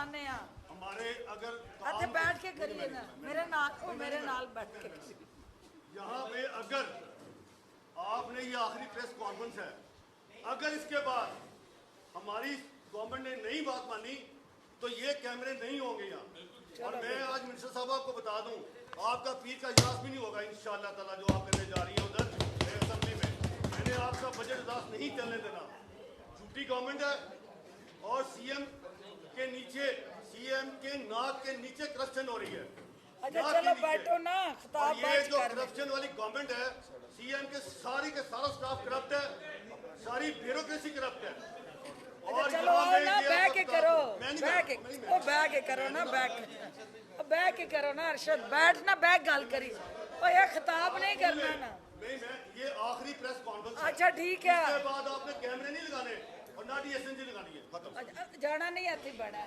सुनाने हैं। हमारे अगर इत्थे बैठ के करिए ना, मेरे नाल बैठ के करिए। यहाँ पे अगर आपने ये आखिरी प्रेस कॉन्फ्रेंस है, अगर इसके बाद हमारी गवर्नमेंट ने नई बात मानी तो ये कैमरे नहीं होंगे यहाँ। और मैं आज मिनिस्टर साहब आपको बता दूं, आपका पीर का इजलास भी नहीं होगा इंशाअल्लाह ताला जो आप करने जा रही है उधर असेंबली में। मैंने आपका बजट इजलास नहीं चलने देना। झूठी गवर्नमेंट है और सीएम के नीचे, सीएम के नाक के नीचे करप्शन हो रही है। अच्छा चलो बैठो ना, खिताब ये जो करप्शन वाली गवर्नमेंट है, सीएम के सारा स्टाफ करप्ट है, सारी ब्यूरोक्रेसी करप्ट है। अच्छा चलो आओ ना, बैठ के करो, बैठ के ओ बैठ के करो ना, बैठ के करो ना अरशद, बैठ ना, बैठ गल करी। ओ ये खिताब नहीं करना ना। नहीं, मैं ये आखिरी प्रेस कॉन्फ्रेंस। अच्छा ठीक है, इसके बाद आपने कैमरे नहीं लगाने और ना डीएसएनजी लगानी है, खत्म। जाना नहीं आती बड़ा